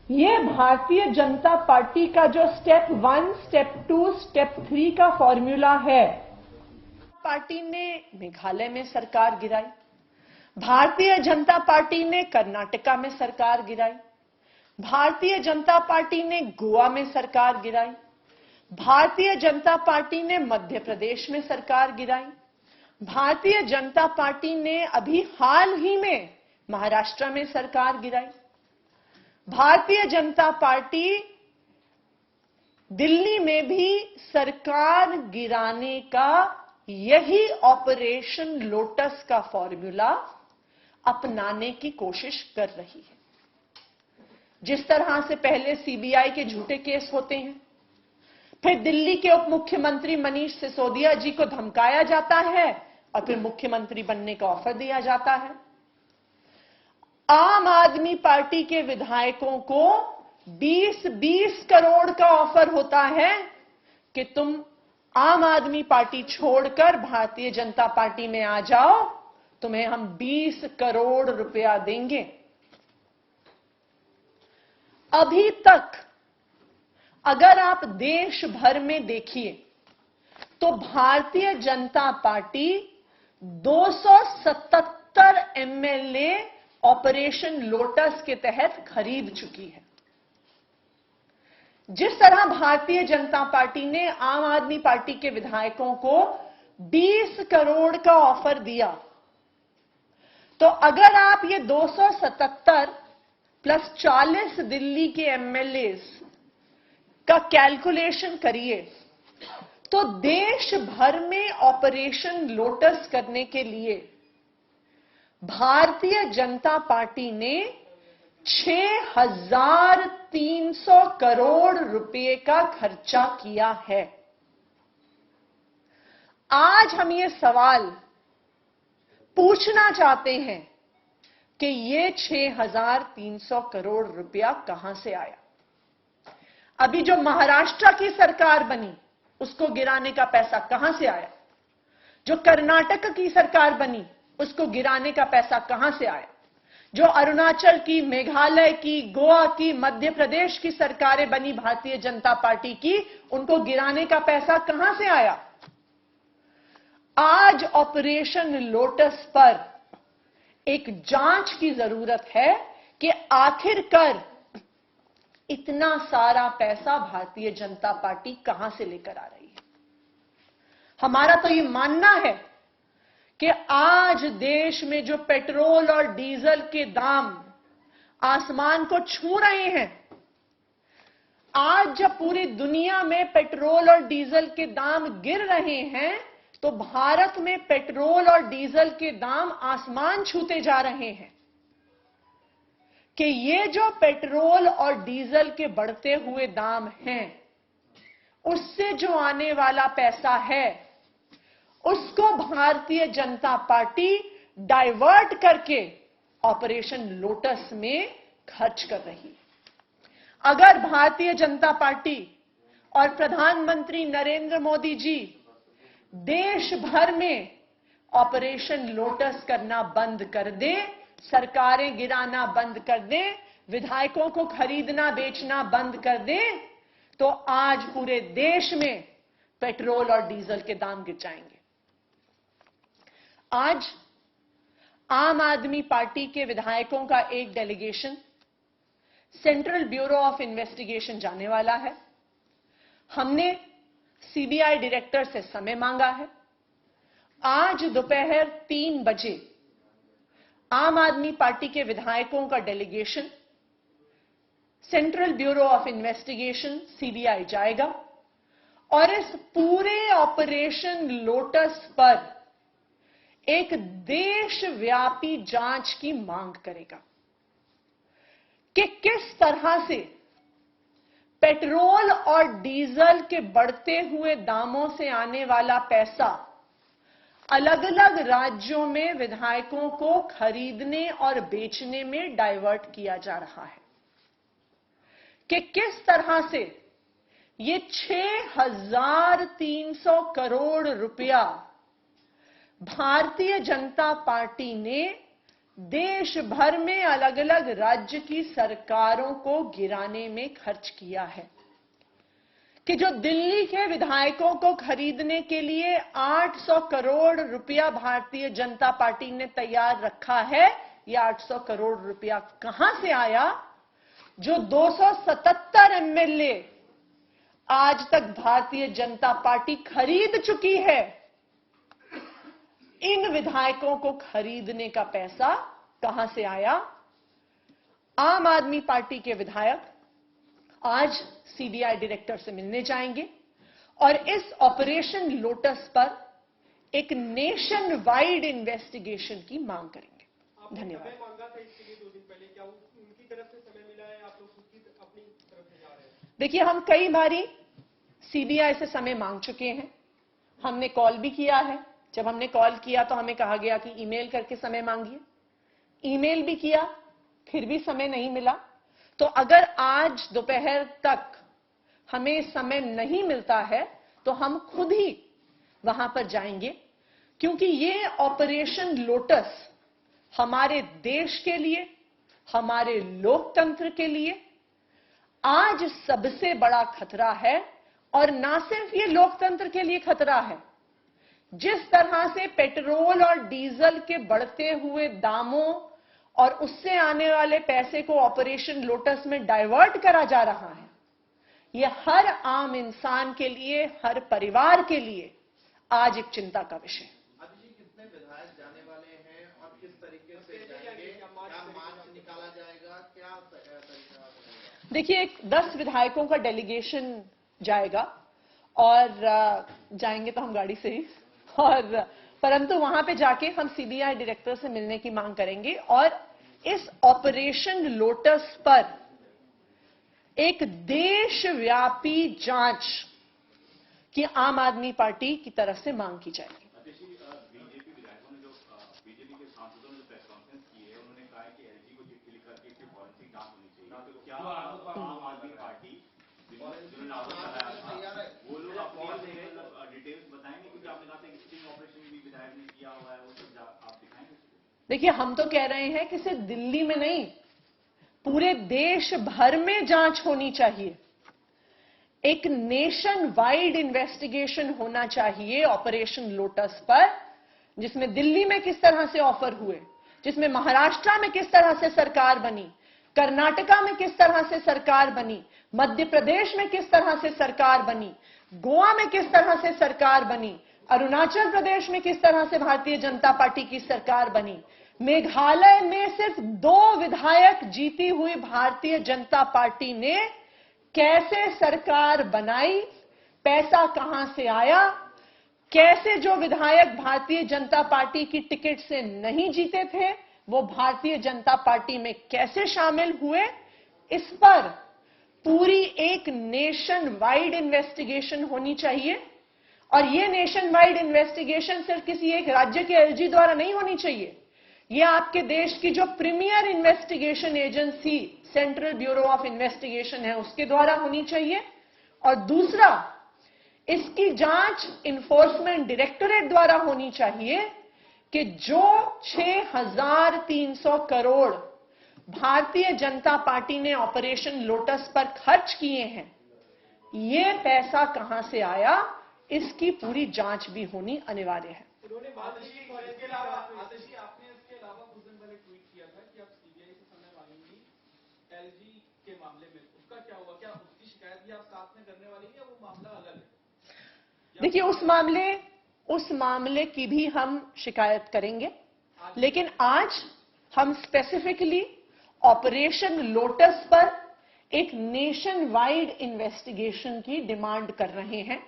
ये भारतीय जनता पार्टी का जो स्टेप 1, स्टेप 2, स्टेप 3 का फॉर्मूला है। पार्टी ने मेघालय में सरकार गिराई, भारतीय जनता पार्टी ने कर्नाटका में सरकार गिराई, भारतीय जनता पार्टी ने गोवा में सरकार गिराई, भारतीय जनता पार्टी ने मध्य प्रदेश में सरकार गिराई, भारतीय जनता पार्टी ने अभी हाल ही में महाराष्ट्र में सरकार गिराई। भारतीय जनता पार्टी दिल्ली में भी सरकार गिराने का यही ऑपरेशन लोटस का फॉर्मूला अपनाने की कोशिश कर रही है। जिस तरह से पहले सीबीआई के झूठे केस होते हैं, फिर दिल्ली के उप मुख्यमंत्री मनीष सिसोदिया जी को धमकाया जाता है और फिर मुख्यमंत्री बनने का ऑफर दिया जाता है। आम आदमी पार्टी के विधायकों को 20-20 करोड़ का ऑफर होता है कि तुम आम आदमी पार्टी छोड़कर भारतीय जनता पार्टी में आ जाओ, तुम्हें हम 20 करोड़ रुपया देंगे। अभी तक अगर आप देश भर में देखिए तो Bharatiya Janata party 277 MLA operation lotus के तहत खरीद चुकी है। जिस तरह भारतीय जनता पार्टी ने आम आदमी पार्टी के विधायकों को 20 करोड़ का ऑफर दिया, तो अगर आप ये 277 प्लस 40 दिल्ली के एमएलए का कैलकुलेशन करिए तो देश भर में ऑपरेशन लोटस करने के लिए भारतीय जनता पार्टी ने 6,300 करोड़ रुपए का खर्चा किया है। आज हम ये सवाल पूछना चाहते हैं कि ये 6,300 करोड़ रुपया कहां से आया। अभी जो महाराष्ट्र की सरकार बनी उसको गिराने का पैसा कहां से आया, जो कर्नाटक की सरकार बनी उसको गिराने का पैसा कहां से आया, जो अरुणाचल की, मेघालय की, गोवा की, मध्य प्रदेश की सरकारें बनी भारतीय जनता पार्टी की, उनको गिराने का पैसा कहां से आया। आज ऑपरेशन लोटस पर एक जांच की जरूरत है कि आखिरकार इतना सारा पैसा भारतीय जनता पार्टी कहां से लेकर आ रही है। हमारा तो ये मानना है कि आज देश में जो पेट्रोल और डीजल के दाम आसमान को छू रहे हैं, आज जब पूरी दुनिया में पेट्रोल और डीजल के दाम गिर रहे हैं, तो भारत में पेट्रोल और डीजल के दाम आसमान छूते जा रहे हैं। कि ये जो पेट्रोल और डीजल के बढ़ते हुए दाम हैं, उससे जो आने वाला पैसा है उसको भारतीय जनता पार्टी डाइवर्ट करके ऑपरेशन लोटस में खर्च कर रही है। अगर भारतीय जनता पार्टी और प्रधानमंत्री नरेंद्र मोदी जी देश भर में ऑपरेशन लोटस करना बंद कर दें, सरकारें गिराना बंद कर दें, विधायकों को खरीदना बेचना बंद कर दें, तो आज पूरे देश में पेट्रोल और डीजल के दाम गिर जाएंगे। आज आम आदमी पार्टी के विधायकों का एक delegation central bureau of investigation जाने वाला है। हमने सीबीआई डायरेक्टर से समय मांगा है। आज दोपहर 3 बजे आम आदमी पार्टी के विधायकों का delegation central bureau of investigation CBI जाएगा और इस पूरे ऑपरेशन लोटस पर एक देशव्यापी जांच की मांग करेगा कि किस तरह से पेट्रोल और डीजल के बढ़ते हुए दामों से आने वाला पैसा अलग अलग राज्यों में विधायकों को खरीदने और बेचने में डाइवर्ट किया जा रहा है। कि किस तरह से ये 6,300 करोड़ रुपया भारतीय जनता पार्टी ने देश भर में अलग अलग राज्य की सरकारों को गिराने में खर्च किया है कि जो दिल्ली के विधायकों को खरीदने के लिए 800 करोड़ रुपया भारतीय जनता पार्टी ने तैयार रखा है, यह 800 करोड़ रुपया कहां से आया? जो 277 एमएलए आज तक भारतीय जनता पार्टी खरीद चुकी है, इन विधायकों को खरीदने का पैसा कहां से आया? आम आदमी पार्टी के विधायक आज सीबीआई डायरेक्टर से मिलने जाएंगे और इस ऑपरेशन लोटस पर एक नेशन वाइड इन्वेस्टिगेशन की मांग करेंगे। धन्यवाद। समय मांगा था इसके लिए 2 दिन पहले, क्या उनकी तरफ से समय मिला है? आप लोग खुद अपनी तरफ से जा रहे हैं? देखिए, हम कई बारी सीबीआई से समय मांग चुके हैं, हमने कॉल भी किया है। जब हमने कॉल किया तो हमें कहा गया कि ईमेल करके समय मांगिए, ईमेल भी किया, फिर भी समय नहीं मिला। तो अगर आज दोपहर तक हमें समय नहीं मिलता है तो हम खुद ही वहां पर जाएंगे, क्योंकि ये ऑपरेशन लोटस हमारे देश के लिए, हमारे लोकतंत्र के लिए आज सबसे बड़ा खतरा है। और ना सिर्फ ये लोकतंत्र के लिए खतरा है, जिस तरह से पेट्रोल और डीजल के बढ़ते हुए दामों और उससे आने वाले पैसे को ऑपरेशन लोटस में डाइवर्ट करा जा रहा है, यह हर आम इंसान के लिए, हर परिवार के लिए आज एक चिंता का विषय है। जी, कितने विधायक जाने वाले हैं और किस तरीके से जाएंगे? क्या मार्च निकाला जाएगा? क्या तरीका रहेगा? देखिए, 10 विधायकों का डेलीगेशन जाएगा और जाएंगे तो हम गाड़ी से ही, और परंतु वहां पे जाके हम सीबीआई डायरेक्टर से मिलने की मांग करेंगे और इस ऑपरेशन लोटस पर एक देशव्यापी जांच की आम आदमी पार्टी की तरफ से मांग की जाएगी। बीजेपी विधायकों ने जो बीजेपी के सांसदों ने जो प्रेस कॉन्फ्रेंस की है, उन्होंने कहा है कि एलजी को चिट्ठी लिख करके इसकी फॉरेंसिक जांच होनी चाहिए। तो क्या आम आदमी पार्टी जिन्होंने आरोप लगाया था, वो लोग अपनी डिटेल्स बताएंगे? क्योंकि आपने कहा था कि स्टिंग ऑपरेशन भी विधायक ने किया हुआ है, वो सब आप दिखाएंगे? देखिए, हम तो कह रहे हैं कि सिर्फ दिल्ली में नहीं, पूरे देश भर में जांच होनी चाहिए। एक नेशन वाइड इन्वेस्टिगेशन होना चाहिए ऑपरेशन लोटस पर, जिसमें दिल्ली में किस तरह से ऑफर हुए, जिसमें महाराष्ट्र में किस तरह से सरकार बनी, कर्नाटका में किस तरह से सरकार बनी, मध्य प्रदेश में किस तरह से सरकार बनी, गोवा में किस तरह से सरकार बनी, अरुणाचल प्रदेश में किस तरह से भारतीय जनता पार्टी की सरकार बनी, मेघालय में सिर्फ 2 विधायक जीती हुई भारतीय जनता पार्टी ने कैसे सरकार बनाई, पैसा कहां से आया, कैसे जो विधायक भारतीय जनता पार्टी की टिकट से नहीं जीते थे वो भारतीय जनता पार्टी में कैसे शामिल हुए, इस पर पूरी एक नेशन वाइड इन्वेस्टिगेशन होनी चाहिए। और यह नेशन वाइड इन्वेस्टिगेशन सिर्फ किसी एक राज्य के एलजी द्वारा नहीं होनी चाहिए, यह आपके देश की जो premier investigation agency central bureau of investigation है उसके द्वारा होनी चाहिए। और दूसरा, इसकी जांच इन्फोर्समेंट डायरेक्टोरेट द्वारा होनी चाहिए कि जो 6,300 करोड़ भारतीय जनता पार्टी ने ऑपरेशन लोटस पर खर्च किए हैं, ये पैसा कहां से आया, इसकी पूरी जांच भी होनी अनिवार्य है। उन्होंने इसके अलावा आपने इसके अलावा कुछ दिन पहले ट्वीट किया था कि आप सीबीआई से समय मांगेंगी एलजी के मामले में, उसका क्या हुआ? क्या उसकी शिकायत भी आप साथ में करने वाली हैं या वो मामला अलग है? देखिए, उस मामले की भी हम शिकायत करेंगे, लेकिन आज हम स्पेसिफिकली ऑपरेशन लोटस पर एक नेशन वाइड इन्वेस्टिगेशन की डिमांड कर रहे हैं।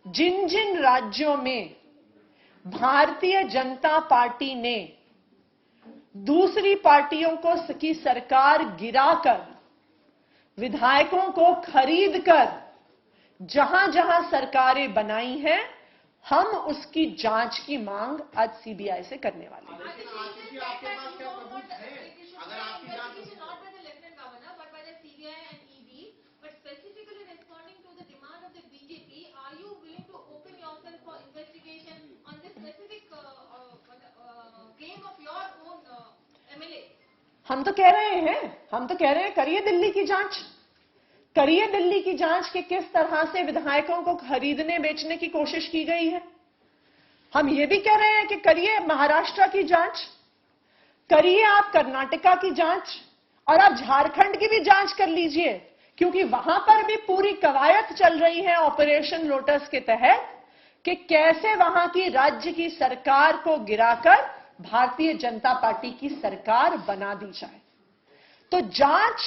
जिन जिन राज्यों में भारतीय जनता पार्टी ने दूसरी पार्टियों की सरकार गिराकर, विधायकों को खरीदकर जहां जहां सरकारें बनाई हैं, हम उसकी जांच की मांग आज सीबीआई से करने वाले हैं। आपके पास क्या सबूत है? अगर आपकी जांच हम तो कह रहे हैं करिए दिल्ली की जांच, करिए दिल्ली की जांच कि किस तरह से विधायकों को खरीदने बेचने की कोशिश की गई है। हम ये भी कह रहे हैं कि करिए महाराष्ट्र की जांच, करिए आप कर्नाटका की जांच, और आप झारखंड की भी जांच कर लीजिए, क्योंकि वहां पर भी पूरी कवायद चल रही है ऑपरेशन लोटस के तहत कि कैसे वहां की राज्य की सरकार को गिराकर भारतीय जनता पार्टी की सरकार बना दी जाए। तो जांच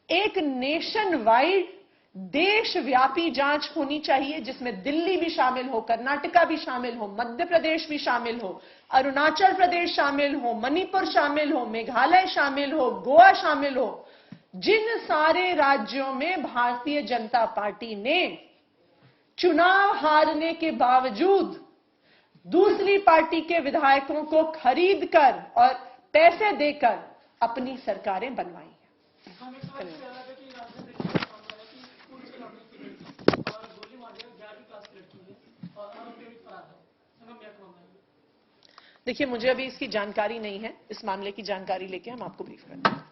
एक नेशन वाइड, देशव्यापी जांच होनी चाहिए, जिसमें दिल्ली भी शामिल हो, कर्नाटका भी शामिल हो, मध्य प्रदेश भी शामिल हो, अरुणाचल प्रदेश शामिल हो, मणिपुर शामिल हो, मेघालय शामिल हो, गोवा शामिल हो। जिन सारे राज्यों में भारतीय जनता पार्टी ने चुनाव हारने के बावजूद दूसरी पार्टी के विधायकों को खरीदकर और पैसे देकर अपनी सरकारें बनवाई हैं। हम एक सवाल इससे अलग है कि राजनीतिक मामला है कि स्कूल के लड़की की और गोली मार दिया 11वीं क्लास की लड़की है और आरोपी भी फरार है। संगम क्या मामला है? देखिए, मुझे अभी इसकी जानकारी नहीं है, इस मामले की जानकारी लेके हम आपको ब्रीफ करेंगे।